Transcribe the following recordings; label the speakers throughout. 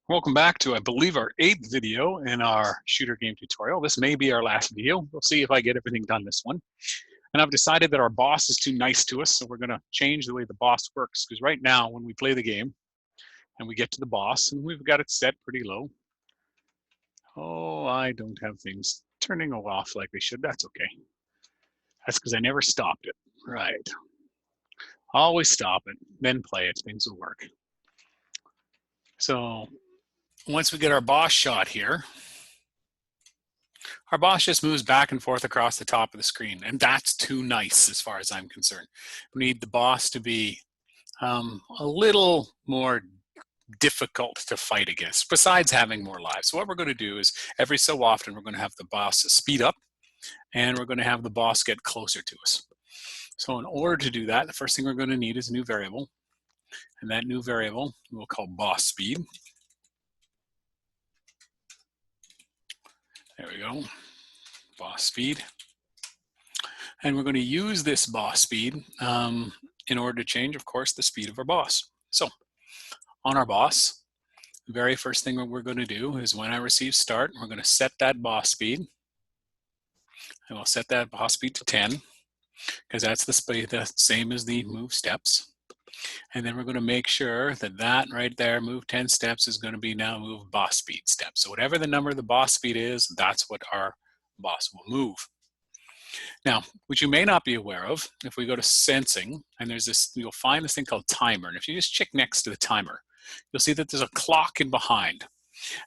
Speaker 1: Welcome back to, I believe, our 8th video in our shooter game tutorial. This may be our last video. We'll see if I get everything done this one. And I've decided that our boss is too nice to us, so we're going to change the way the boss works. Because right now, when we play the game and we get to the boss, and we've got it set pretty low. Oh, I don't have things turning off like they should. That's okay. That's because I never stopped it. Right. Always stop it, then play it. Things will work. So once we get our boss shot here, our boss just moves back and forth across the top of the screen, and that's too nice as far as I'm concerned. We need the boss to be a little more difficult to fight against, besides having more lives. So what we're going to do is every so often we're going to have the boss speed up, and we're going to have the boss get closer to us. So in order to do that, the first thing we're going to need is a new variable, and that new variable we'll call boss speed. There we go, boss speed. And we're going to use this boss speed in order to change, of course, the speed of our boss. So on our boss, the very first thing we're going to do is when I receive start, we're going to set that boss speed. And we'll set that boss speed to 10, because that's the speed the same as the move steps. And then we're going to make sure that that right there, move 10 steps, is going to be now move boss speed steps. So whatever the number of the boss speed is, that's what our boss will move. Now, what you may not be aware of, if we go to sensing, and there's this, you'll find this thing called timer. And if you just check next to the timer, you'll see that there's a clock in behind.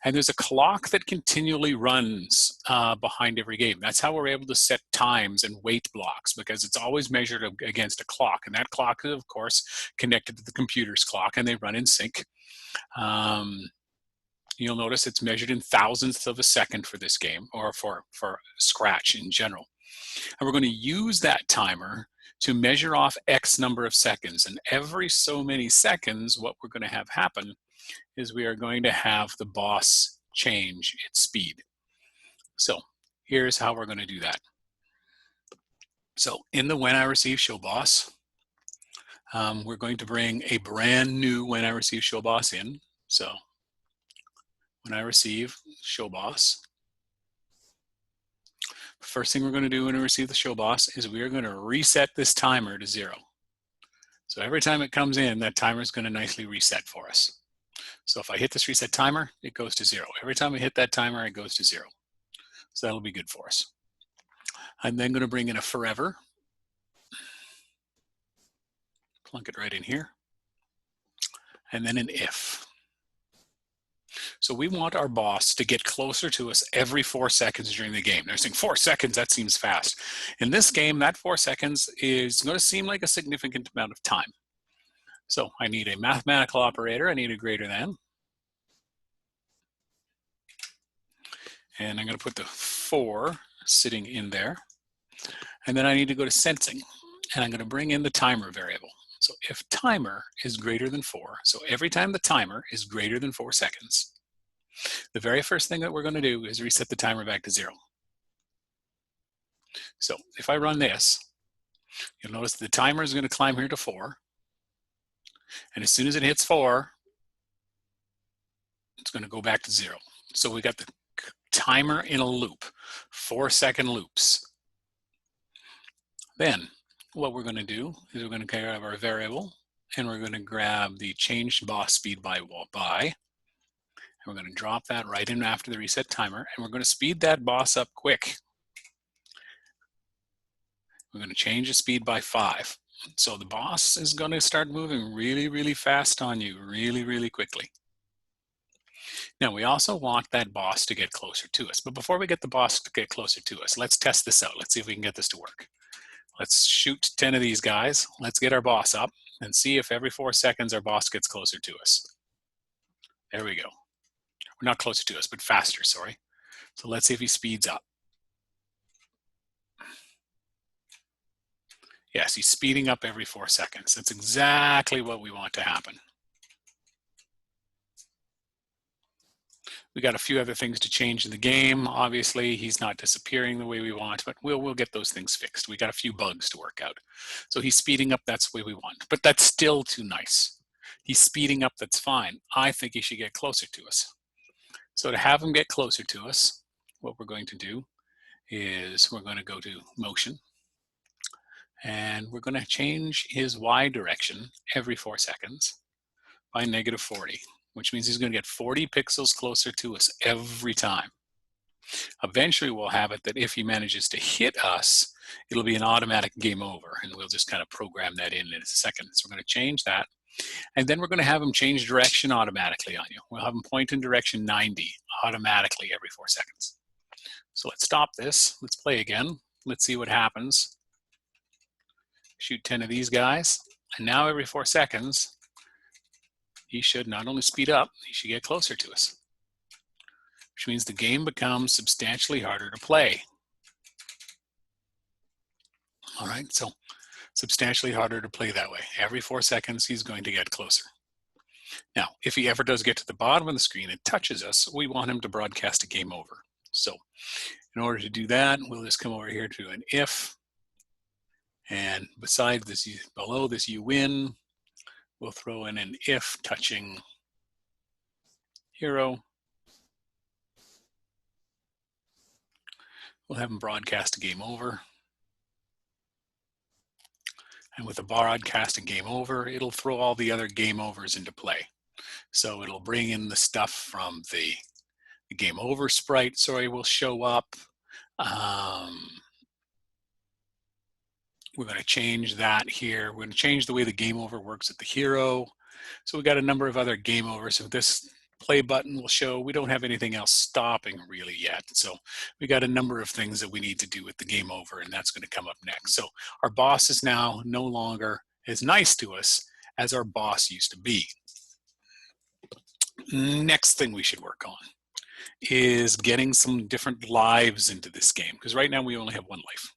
Speaker 1: And there's a clock that continually runs behind every game. That's how we're able to set times and weight blocks, because it's always measured against a clock. And that clock is, of course, connected to the computer's clock, and they run in sync. You'll notice it's measured in thousandths of a second for this game, or for Scratch in general. And we're going to use that timer to measure off X number of seconds. And every so many seconds, what we're going to have happen is we are going to have the boss change its speed. So here's how we're going to do that. So in the when I receive show boss, we're going to bring a brand new when I receive show boss in. So when I receive show boss, first thing we're going to do when we receive the show boss is we are going to reset this timer to 0. So every time it comes in, that timer is going to nicely reset for us. So if I hit this reset timer, it goes to 0. Every time I hit that timer, it goes to 0. So that'll be good for us. I'm then going to bring in a forever. Plunk it right in here. And then an if. So we want our boss to get closer to us every 4 seconds during the game. They're saying 4 seconds, that seems fast. In this game, that 4 seconds is going to seem like a significant amount of time. So I need a mathematical operator. I need a greater than. And I'm going to put the 4 sitting in there. And then I need to go to sensing. And I'm going to bring in the timer variable. So if timer is greater than 4, so every time the timer is greater than 4 seconds, the very first thing that we're going to do is reset the timer back to 0. So if I run this, you'll notice the timer is going to climb here to 4. And as soon as it hits 4, it's going to go back to 0. So we got the timer in a loop, 4-second loops. Then what we're going to do is we're going to grab our variable, and we're going to grab the changed boss speed by. And we're going to drop that right in after the reset timer, and we're going to speed that boss up quick. We're going to change the speed by 5. So the boss is going to start moving really, really fast on you, really, really quickly. Now we also want that boss to get closer to us. But before we get the boss to get closer to us, let's test this out. Let's see if we can get this to work. Let's shoot 10 of these guys. Let's get our boss up and see if every 4 seconds our boss gets closer to us. There we go. We're not closer to us, but faster, sorry. So let's see if he speeds up. Yes, he's speeding up every 4 seconds. That's exactly what we want to happen. We got a few other things to change in the game. Obviously, he's not disappearing the way we want, but we'll get those things fixed. We got a few bugs to work out. So he's speeding up, that's the way we want. But that's still too nice. He's speeding up, that's fine. I think he should get closer to us. So to have him get closer to us, what we're going to do is we're going to go to motion, and we're going to change his Y direction every 4 seconds by -40, which means he's going to get 40 pixels closer to us every time. Eventually we'll have it that if he manages to hit us, it'll be an automatic game over, and we'll just kind of program that in a second. So we're going to change that, and then we're going to have him change direction automatically on you. We'll have him point in direction 90 automatically every 4 seconds. So let's stop this. Let's play again. Let's see what happens. Shoot 10 of these guys, and now every 4 seconds, he should not only speed up, he should get closer to us, which means the game becomes substantially harder to play. All right, so substantially harder to play that way. Every 4 seconds, he's going to get closer. Now, if he ever does get to the bottom of the screen and touches us, we want him to broadcast a game over. So in order to do that, we'll just come over here to an if, and beside this, below this you win, we'll throw in an if touching hero. We'll have him broadcast a game over. And with the broadcast a game over, it'll throw all the other game overs into play. So it'll bring in the stuff from the game over sprite, will show up. We're going to change that here. We're going to change the way the game over works at the hero. So we've got a number of other game overs. So this play button will show we don't have anything else stopping really yet. So we got a number of things that we need to do with the game over, and that's going to come up next. So our boss is now no longer as nice to us as our boss used to be. Next thing we should work on is getting some different lives into this game, because right now we only have 1 life.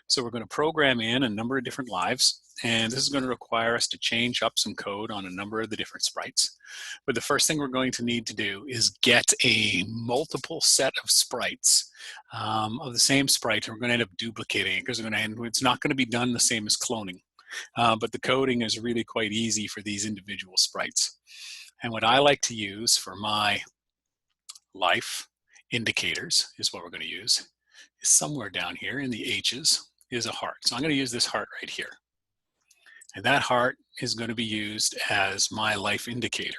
Speaker 1: So we're going to program in a number of different lives, and this is going to require us to change up some code on a number of the different sprites. But the first thing we're going to need to do is get a multiple set of sprites of the same sprite, and we're going to end up duplicating it because it's not going to be done the same as cloning. But the coding is really quite easy for these individual sprites. And what I like to use for my life indicators is what we're going to use. Is somewhere down here in the H's is a heart. So I'm going to use this heart right here. And that heart is going to be used as my life indicator.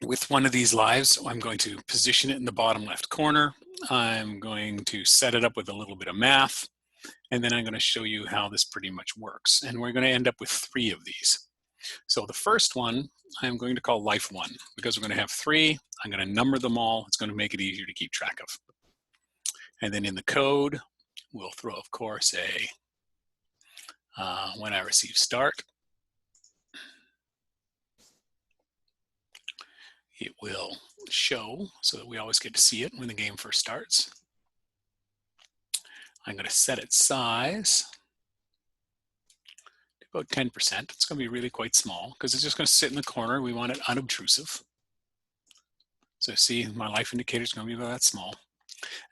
Speaker 1: With one of these lives, I'm going to position it in the bottom left corner. I'm going to set it up with a little bit of math, and then I'm going to show you how this pretty much works. And we're going to end up with 3 of these. So the first one I'm going to call life 1, because we're going to have 3. I'm going to number them all. It's going to make it easier to keep track of. And then in the code, we'll throw, of course, a when I receive start. It will show so that we always get to see it when the game first starts. I'm going to set its size to about 10%. It's going to be really quite small because it's just going to sit in the corner. We want it unobtrusive. So see, my life indicator is going to be about that small.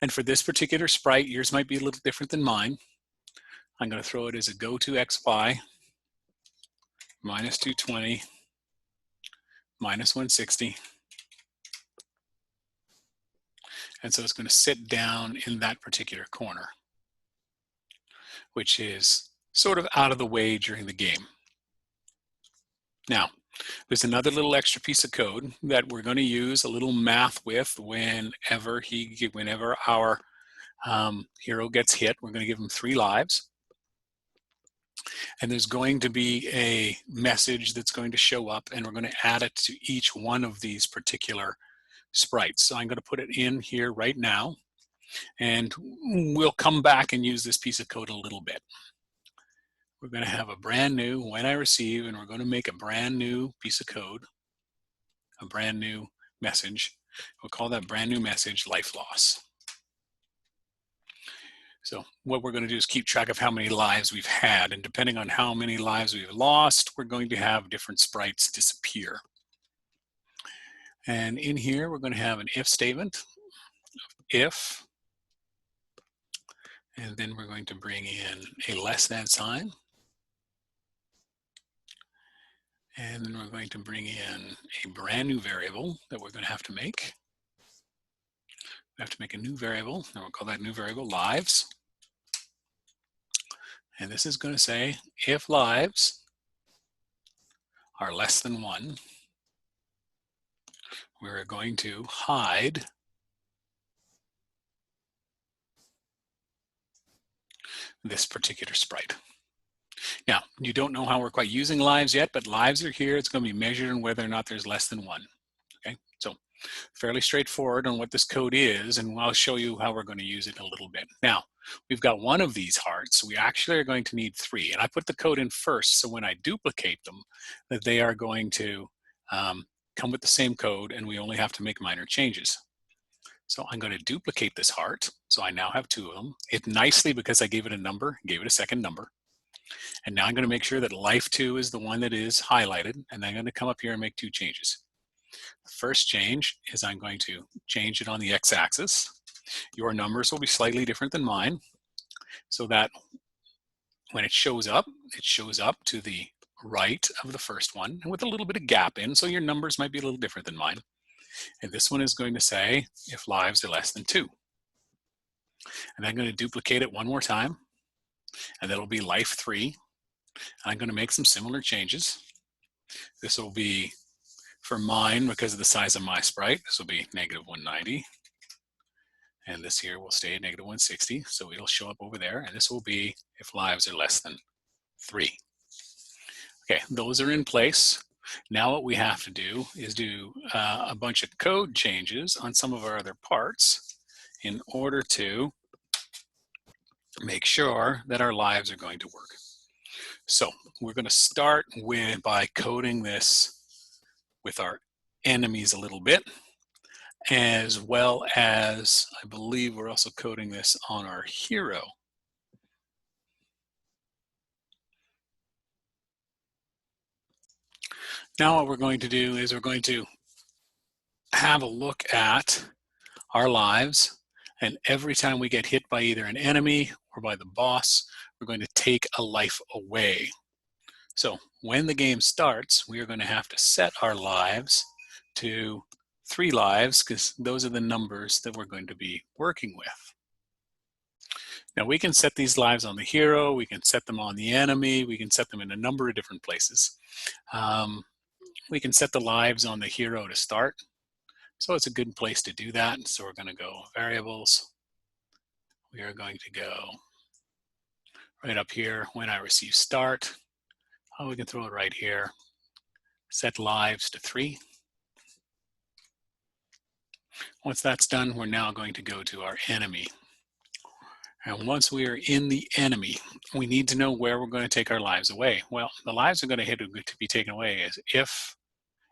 Speaker 1: And for this particular sprite, yours might be a little different than mine. I'm going to throw it as a go to XY, -220, -160. And so it's going to sit down in that particular corner, which is sort of out of the way during the game. Now, there's another little extra piece of code that we're going to use a little math with whenever our hero gets hit. We're going to give him 3 lives. And there's going to be a message that's going to show up, and we're going to add it to each one of these particular sprites. So I'm going to put it in here right now, and we'll come back and use this piece of code a little bit. We're going to have a brand new when I receive, and we're going to make a brand new piece of code, a brand new message. We'll call that brand new message life loss. So what we're going to do is keep track of how many lives we've had, and depending on how many lives we've lost, we're going to have different sprites disappear. And in here, we're going to have an if statement, if, and then we're going to bring in a less than sign. And then we're going to bring in a brand new variable that we're going to have to make. We have to make a new variable, and we'll call that new variable lives. And this is going to say if lives are less than 1, we're going to hide this particular sprite. Now, you don't know how we're quite using lives yet, but lives are here. It's going to be measured on whether or not there's less than 1. Okay, so fairly straightforward on what this code is, and I'll show you how we're going to use it in a little bit. Now, we've got one of these hearts, so we actually are going to need 3, and I put the code in first, so when I duplicate them, that they are going to come with the same code, and we only have to make minor changes. So I'm going to duplicate this heart, so I now have 2 of them. It nicely, because I gave it a number, gave it a second number. And now I'm going to make sure that life 2 is the one that is highlighted, and I'm going to come up here and make 2 changes. The first change is I'm going to change it on the x-axis. Your numbers will be slightly different than mine, so that when it shows up to the right of the first one, and with a little bit of gap in, so your numbers might be a little different than mine. And this one is going to say if lives are less than 2. And I'm going to duplicate it one more time, and that'll be life 3. I'm going to make some similar changes. This will be for mine, because of the size of my sprite, this will be -190. And this here will stay at -160. So it'll show up over there. And this will be if lives are less than 3. Okay, those are in place. Now what we have to do is do a bunch of code changes on some of our other parts in order to make sure that our lives are going to work. So we're going to start by coding this with our enemies a little bit, as well as I believe we're also coding this on our hero. Now what we're going to do is we're going to have a look at our lives, and every time we get hit by either an enemy or by the boss, we're going to take a life away. So when the game starts, we are going to have to set our lives to 3 lives, because those are the numbers that we're going to be working with. Now we can set these lives on the hero, we can set them on the enemy, we can set them in a number of different places. We can set the lives on the hero to start. So it's a good place to do that. So we're going to go variables. We are going to go right up here when I receive start. Oh, we can throw it right here. Set lives to 3. Once that's done, we're now going to go to our enemy. And once we are in the enemy, we need to know where we're going to take our lives away. Well, the lives are going to be taken away as if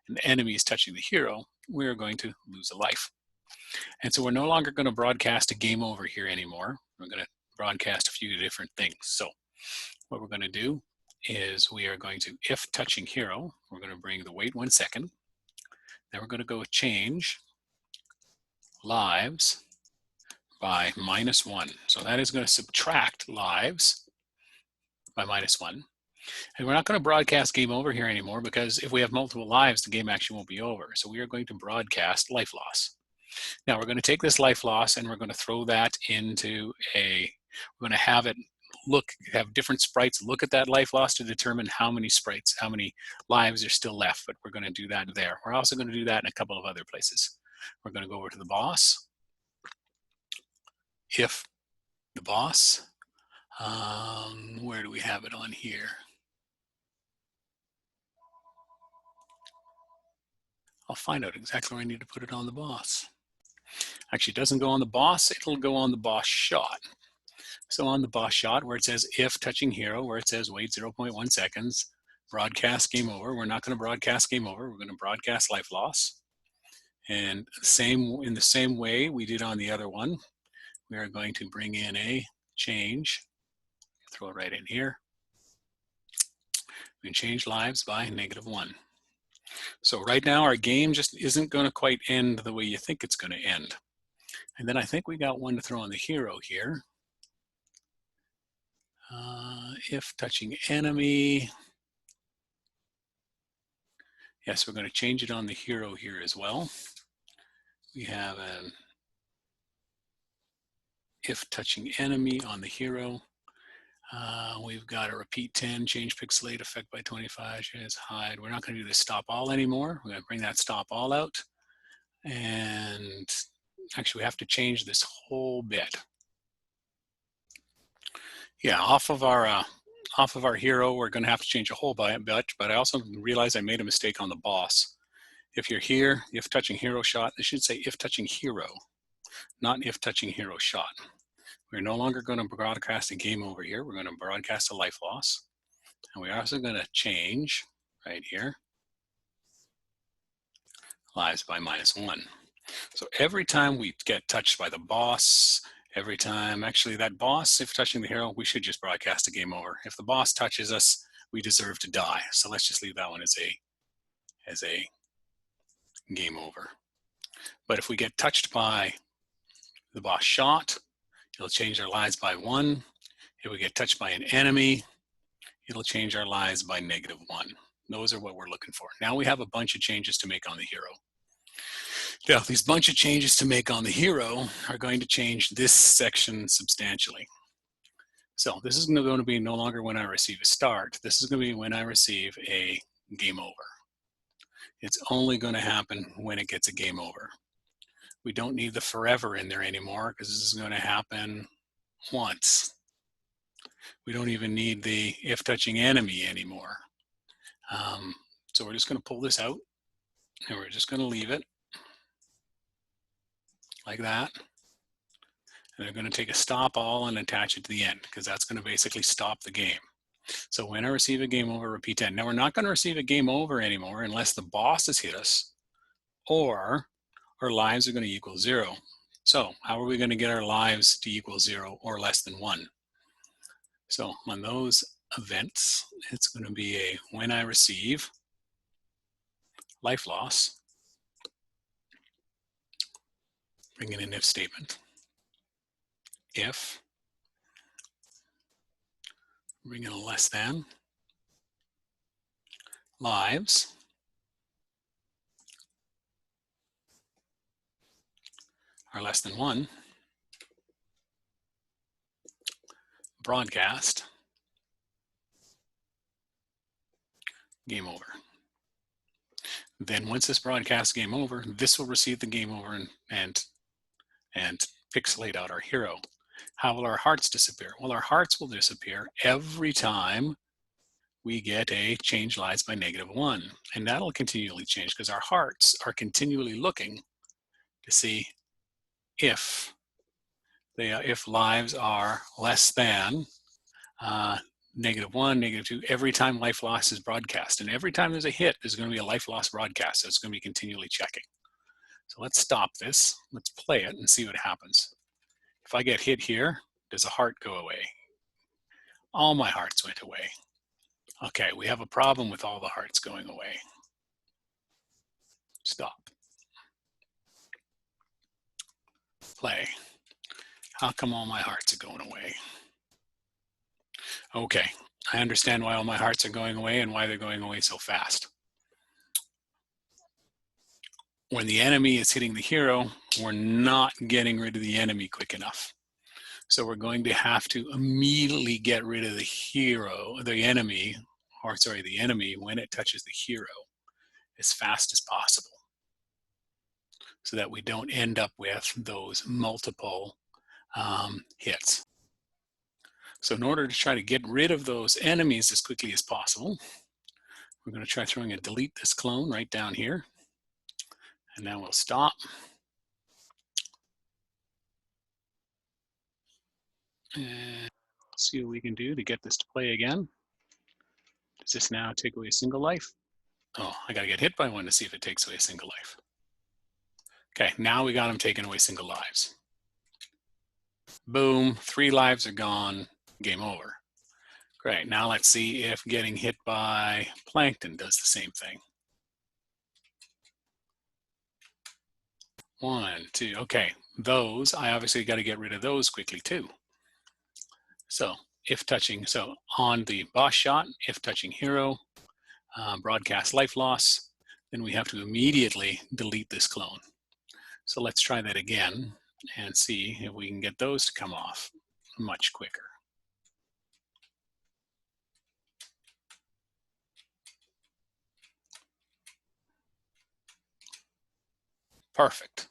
Speaker 1: an enemy is touching the hero, we are going to lose a life. And so we're no longer going to broadcast a game over here anymore. We're going to broadcast a few different things. So what we're going to do is we are going to, if touching hero, we're going to bring the wait 1 second. Then we're going to go change lives by -1. So that is going to subtract lives by -1. And we're not going to broadcast game over here anymore, because if we have multiple lives, the game actually won't be over. So we are going to broadcast life loss. Now we're going to take this life loss and we're going to throw that into we're going to have it have different sprites look at that life loss to determine how many lives are still left, but we're going to do that there. We're also going to do that in a couple of other places. We're going to go over to the boss. If the boss, where do we have it on here? I'll find out exactly where I need to put it on the boss. Actually, it doesn't go on the boss, it'll go on the boss shot. So on the boss shot, where it says if touching hero, where it says wait 0.1 seconds, broadcast game over, we're not going to broadcast game over, we're going to broadcast life loss. And in the same way we did on the other one, we are going to bring in a change, throw it right in here. We can change lives by -1. So right now our game just isn't going to quite end the way you think it's going to end. And then I think we got one to throw on the hero here. If touching enemy, Yes, we're going to change it on the hero here as well. We have an if touching enemy on the hero. We've got a repeat 10, change pixelate effect by 25, is hide. We're not going to do the stop all anymore. We're going to bring that stop all out. And actually we have to change this whole bit. Yeah, off of our hero, we're going to have to change a whole bit, but I also realized I made a mistake on the boss. If you're here, if touching hero shot, it should say if touching hero, not if touching hero shot. We're no longer going to broadcast a game over here. We're going to broadcast a life loss. And we're also going to change right here, lives by -1. So every time we get touched by the boss, every time, actually that boss, if touching the hero, we should just broadcast a game over. If the boss touches us, we deserve to die. So let's just leave that one as a game over. But if we get touched by the boss shot, it'll change our lives by 1. If we get touched by an enemy, it'll change our lives by -1. Those are what we're looking for. Now we have a bunch of changes to make on the hero. Now, these bunch of changes to make on the hero are going to change this section substantially. So this is going to be no longer when I receive a start. This is going to be when I receive a game over. It's only going to happen when it gets a game over. We don't need the forever in there anymore because this is going to happen once. We don't even need the if touching enemy anymore. So we're just going to pull this out and we're just going to leave it like that. And they're going to take a stop all and attach it to the end because that's going to basically stop the game. So when I receive a game over, repeat 10. Now we're not going to receive a game over anymore unless the boss has hit us or our lives are going to equal 0. So how are we going to get our lives to equal 0 or less than 1? So on those events, it's going to be a when I receive life loss, bring in an if statement. If, bring in a less than, lives are less than 1, broadcast, game over. Then once this broadcast game over, this will receive the game over and pixelate out our hero. How will our hearts disappear? Well, our hearts will disappear every time we get a change lives by -1. And that'll continually change because our hearts are continually looking to see if lives are less than -1, -2, every time life loss is broadcast. And every time there's a hit, there's going to be a life loss broadcast. So it's going to be continually checking. So let's stop this. Let's play it and see what happens. If I get hit here, does a heart go away? All my hearts went away. Okay, we have a problem with all the hearts going away. Stop. Play. How come all my hearts are going away? Okay, I understand why all my hearts are going away and why they're going away so fast. When the enemy is hitting the hero, we're not getting rid of the enemy quick enough. So we're going to have to immediately get rid of the enemy when it touches the hero as fast as possible so that we don't end up with those multiple hits. So in order to try to get rid of those enemies as quickly as possible, we're going to try throwing a delete this clone right down here. And now we'll stop. And see what we can do to get this to play again. Does this now take away a single life? Oh, I got to get hit by one to see if it takes away a single life. Okay, now we got him taking away single lives. Boom, 3 lives are gone, game over. Great, now let's see if getting hit by plankton does the same thing. 1, 2, okay, those, I obviously got to get rid of those quickly too. So if touching, so on the boss shot, if touching hero, broadcast life loss, then we have to immediately delete this clone. So let's try that again and see if we can get those to come off much quicker. Perfect.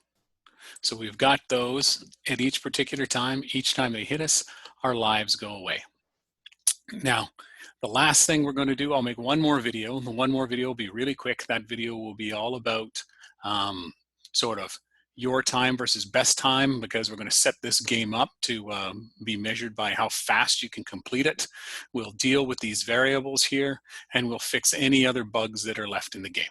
Speaker 1: So we've got those at each particular time. Each time they hit us, our lives go away. Now, the last thing we're going to do, I'll make one more video. The one more video will be really quick. That video will be all about sort of your time versus best time, because we're going to set this game up to be measured by how fast you can complete it. We'll deal with these variables here, and we'll fix any other bugs that are left in the game.